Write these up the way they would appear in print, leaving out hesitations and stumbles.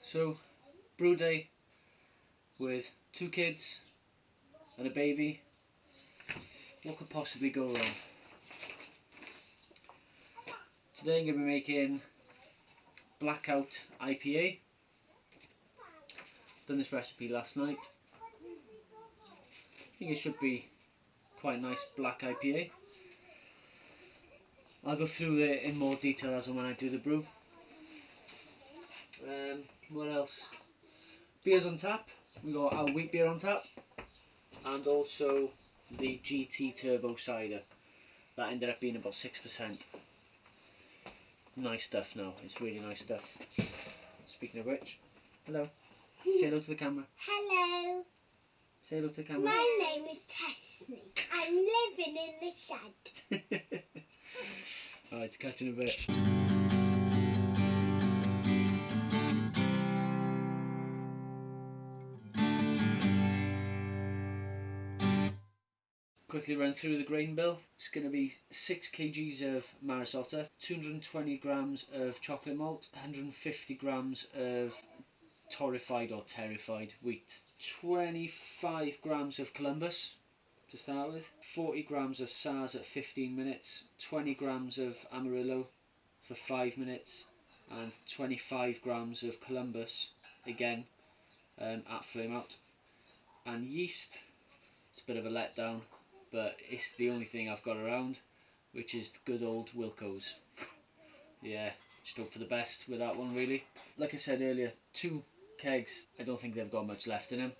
So, brew day with 2 kids and a baby. What could possibly go wrong? Today I'm going to be making Blackout IPA. Done this recipe last night. I think it should be quite a nice black IPA. I'll go through it in more detail as and when I do the brew. What else? Beers on tap. We got our wheat beer on tap, and also the GT Turbo cider. That ended up being about 6%. Nice stuff now. It's really nice stuff. Speaking of which, hello. Say hello to the camera. Hello. Say hello to the camera. My name is Tessie. I'm living in the shed. Alright, catch you in a bit. Quickly run through the grain bill. It's going to be 6 kgs of Marisotta, 220 grams of chocolate malt, 150 grams of torrefied or terrified wheat, 25 grams of Columbus to start with, 40 grams of Saz at 15 minutes, 20 grams of Amarillo for 5 minutes, and 25 grams of Columbus again at flame out. And yeast, it's a bit of a letdown, but it's the only thing I've got around, which is the good old Wilco's. Yeah, just hope for the best with that one really. Like I said earlier, 2 kegs, I don't think they've got much left in them.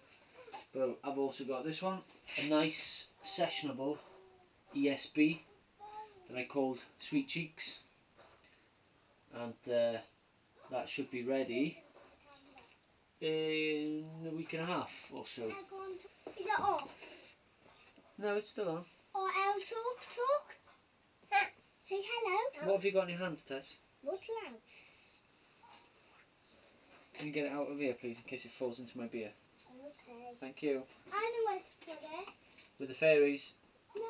But I've also got this one, a nice sessionable ESB that I called Sweet Cheeks, and that should be ready in a week and a half or so. Is it off? No, it's still on. Or I'll talk. Say hello. What have you got in your hands, Tess? What else? Can you get it out of here, please, in case it falls into my beer? Okay. Thank you. I know where to put it. With the fairies. No.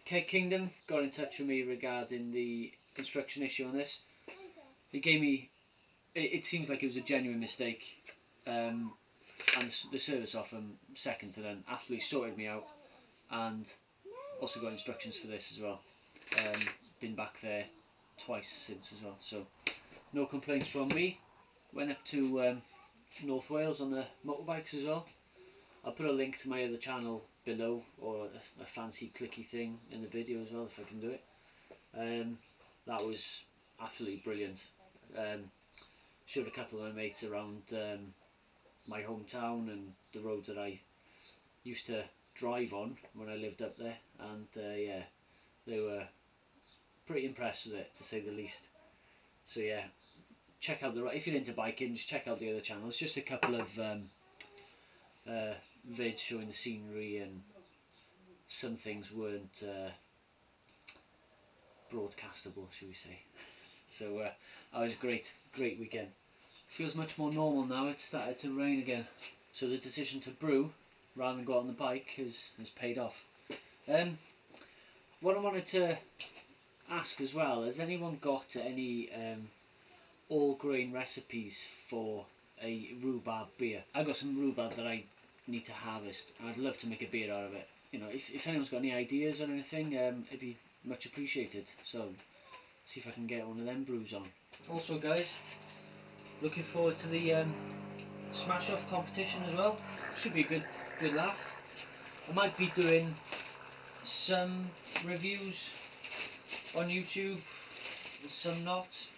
Keg Kingdom got in touch with me regarding the instruction issue on this. He gave me, it seems like it was a genuine mistake, and the service off them, second to none, absolutely sorted me out, and also got instructions for this as well. Been back there twice since as well, so no complaints from me. Went up to North Wales on the motorbikes as well. I'll put a link to my other channel below, or a fancy clicky thing in the video as well if I can do it. That was absolutely brilliant. Showed a couple of my mates around my hometown and the roads that I used to drive on when I lived up there, and yeah, they were pretty impressed with it, to say the least. So yeah, check out if you're into biking, just check out the other channels. Just a couple of vids showing the scenery, and some things weren't broadcastable, shall we say. So that was a great weekend. Feels much more normal now. It's started to rain again, so the decision to brew rather than go out on the bike has paid off. What I wanted to ask as well, has anyone got any all grain recipes for a rhubarb beer? I've got some rhubarb that I need to harvest, and I'd love to make a beer out of it. You know, if anyone's got any ideas or anything, it'd be much appreciated. So see if I can get one of them brews on. Also guys, looking forward to the smash off competition as well. Should be a good laugh. I might be doing some reviews on YouTube, some not.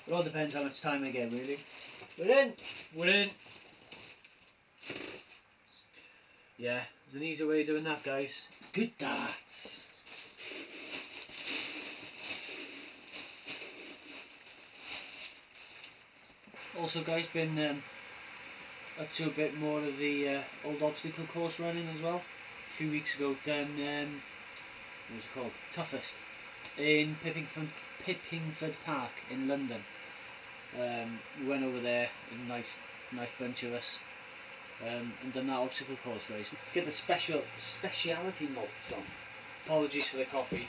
It all depends how much time I get really. We're in. Yeah, there's an easy way of doing that, guys. Good darts. Also guys, been up to a bit more of the old obstacle course running as well. A few weeks ago done, what was it called? Toughest in Pippingford Park in London. We went over there, a nice bunch of us, and done that obstacle course race. Let's get the speciality malts on. Apologies for the coffee,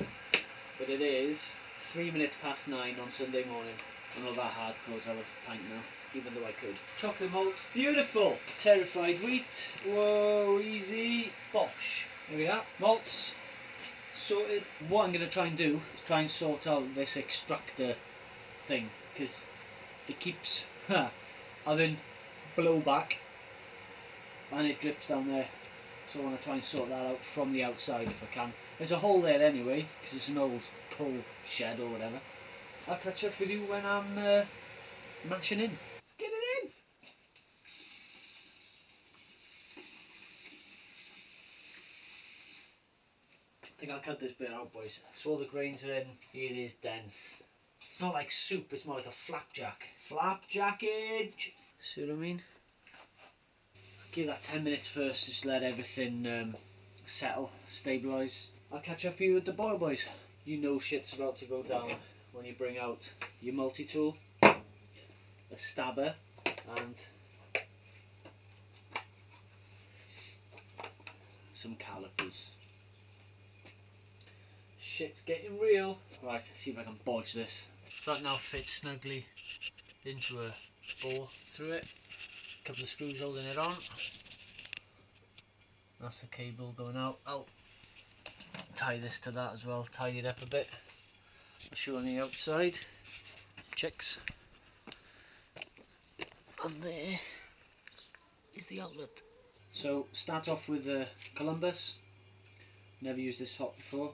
but it is 9 on Sunday morning. I'm not that hardcore to have a pint now. even though I could. Chocolate malt, beautiful. Terrified wheat, whoa, easy. Bosh. There we are. Malts sorted. What I'm going to try and do is try and sort out this extractor thing, because it keeps having blowback and it drips down there. So I want to try and sort that out from the outside if I can. There's a hole there anyway, because it's an old coal shed or whatever. I'll catch up with you when I'm mashing in. Let's get it in! I think I'll cut this bit out, boys. So all the grains are in. It is dense. It's not like soup, it's more like a flapjack. Flapjackage! See what I mean? Give that 10 minutes first, just let everything settle, stabilise. I'll catch up with you with the boil, boys. You know shit's about to go down when you bring out your multi-tool, a stabber, and some calipers. Shit's getting real. Right, let's see if I can bodge this. That now fits snugly into a bore through it. A couple of screws holding it on. That's the cable going out. I'll tie this to that as well, tidy it up a bit. I'll show on the outside. Chicks. And there is the outlet. So start off with the Columbus. Never used this hop before.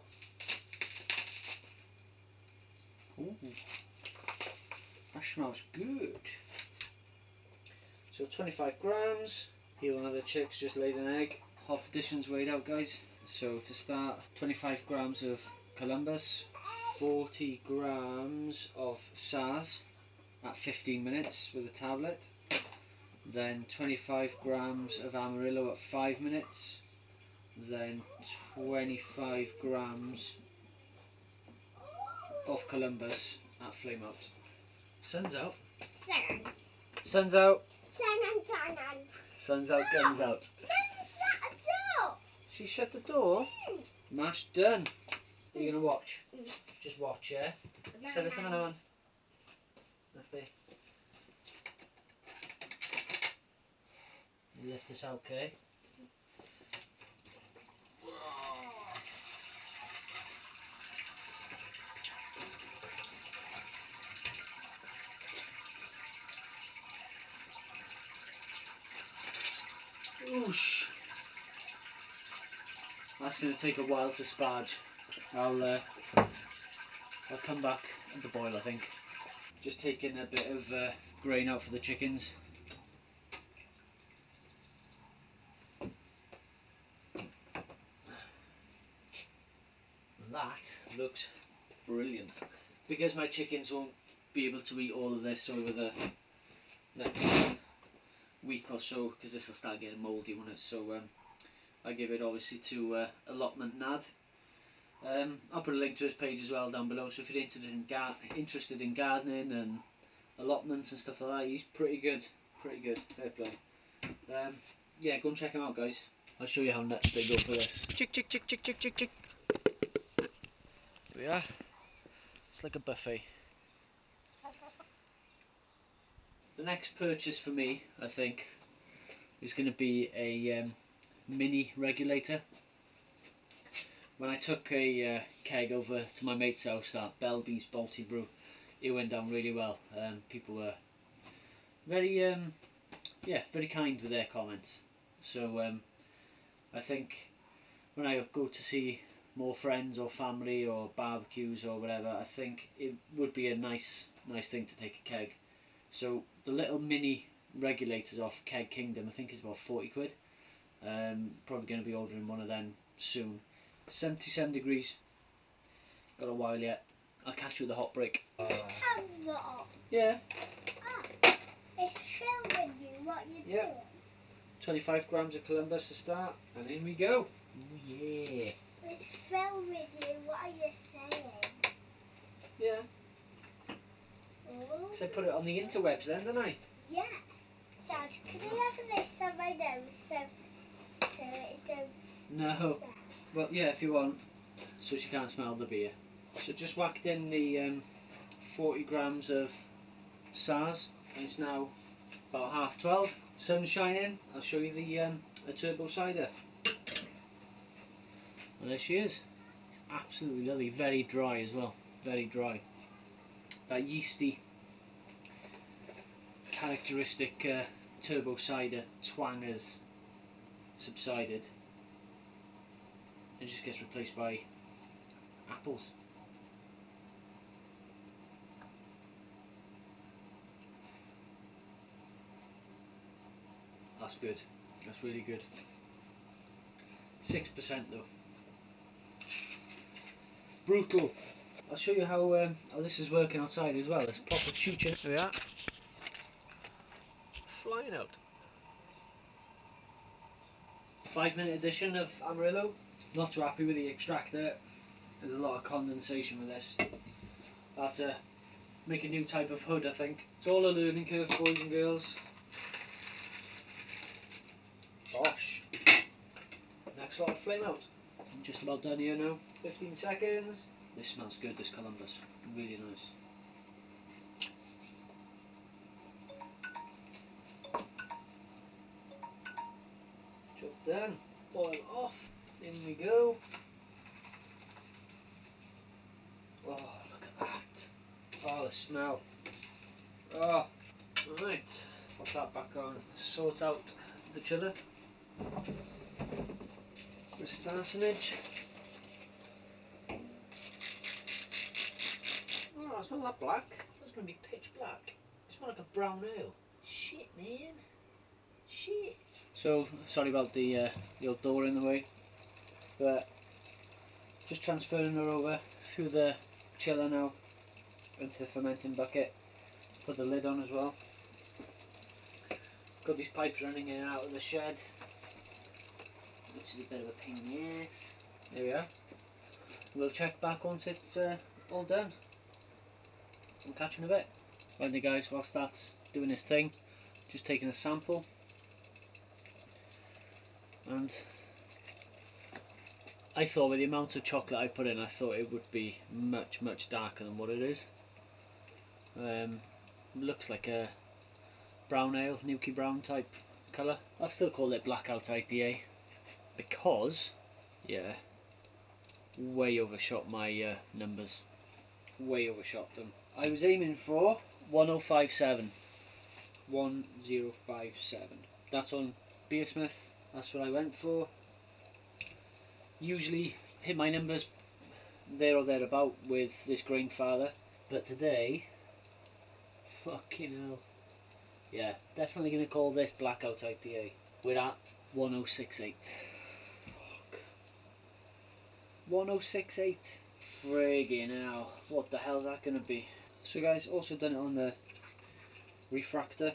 Ooh, that smells good. So 25 grams. Here one of the chicks just laid an egg. Half addition's weighed out, guys. So to start, 25 grams of Columbus, 40 grams of SARS at 15 minutes with a tablet. Then 25 grams of Amarillo at 5 minutes. Then 25 grams of Columbus at flame out. Sun's out. Sun's out. Sun's out, guns out. She shut the door. Mash done. Are you gonna watch? Just watch, yeah? Set it on. Nothing. You lift this out, okay? Oosh. That's going to take a while to sparge. I'll come back at the boil, I think. Just taking a bit of grain out for the chickens. That looks brilliant. Because my chickens won't be able to eat all of this over the next week or so, because this will start getting mouldy, won't it? So I give it obviously to Allotment Nad. I'll put a link to his page as well down below, so if you're interested in gardening and allotments and stuff like that, he's pretty good, fair play. Yeah, go and check him out, guys. I'll show you how nuts they go for this. Chick, chick, chick, chick, chick, chick, chick. Here we are. It's like a buffet. The next purchase for me, I think, is going to be a mini regulator. When I took a keg over to my mate's house at Belby's Brew, it went down really well. People were very, very kind with their comments. So I think when I go to see more friends or family or barbecues or whatever, I think it would be a nice thing to take a keg. So the little mini regulators off Keg Kingdom, I think is about 40 quid. Probably going to be ordering one of them soon. 77 degrees. Got a while yet. I'll catch you with the hot break. Yeah. It's filming you what you're doing. 25 grams of Columbus to start, and in we go. Oh yeah. It's filming you what you're saying. Yeah. Oh. So I put it on the interwebs then, didn't I? Yeah. Dad, can I have this on my nose so it don't No. smell? Well, yeah, if you want, so she can't smell the beer. So just whacked in the 40 grams of SARS, and it's now about 12:30. Sun's shining. I'll show you the turbo cider. And there she is. It's absolutely lovely. Very dry as well. Very dry. That yeasty, characteristic turbo cider twang has subsided. It just gets replaced by apples. That's good. That's really good. 6% though. Brutal. I'll show you how this is working outside as well. It's proper chooching. There we are. Flying out. 5-minute edition of Amarillo. Not too happy with the extractor. There's a lot of condensation with this. I'll have to make a new type of hood, I think. It's all a learning curve, boys and girls. Bosh. Next lot of flame out. I'm just about done here now. 15 seconds. This smells good, this Columbus. Really nice. Job done. Boil off. In we go. Oh, look at that. Oh, the smell. Oh. Right. Put that back on. Sort out the chiller. The starsonage. Oh, it's not that black. It's going to be pitch black. It's more like a brown ale. Shit, man. Shit. So, sorry about the old door in the way. But, just transferring her over through the chiller now into the fermenting bucket. Put the lid on as well. Got these pipes running in and out of the shed, which is a bit of a pain in the ass. There we are. We'll check back once it's all done. I'll catch you in a bit. Right then guys, whilst that's doing this thing, just taking a sample. And I thought with the amount of chocolate I put in, I thought it would be much darker than what it is. Looks like a brown ale, Nuki brown type colour. I'll still call it Blackout IPA because, yeah, way overshot my numbers. Way overshot them. I was aiming for 1057. 1057. That's on Beersmith. That's what I went for. Usually hit my numbers there or thereabout with this Grainfather, but today, fucking hell. Yeah, definitely going to call this Blackout IPA. We're at 1068. Fuck. 1068. Friggin' hell. What the hell's that going to be? So guys, also done it on the refractometer.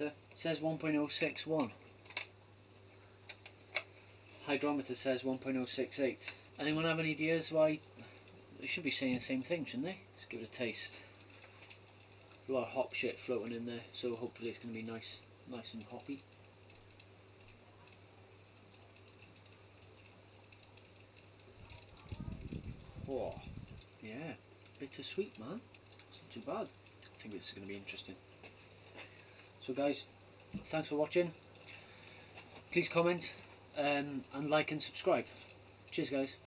It says 1.061. Hydrometer says 1.068. Anyone have any ideas why? They should be saying the same thing, shouldn't they? Let's give it a taste. A lot of hop shit floating in there, so hopefully it's going to be nice and hoppy. Oh, yeah, bittersweet, man. It's not too bad. I think this is going to be interesting. So guys, thanks for watching. Please comment and like and subscribe. Cheers guys.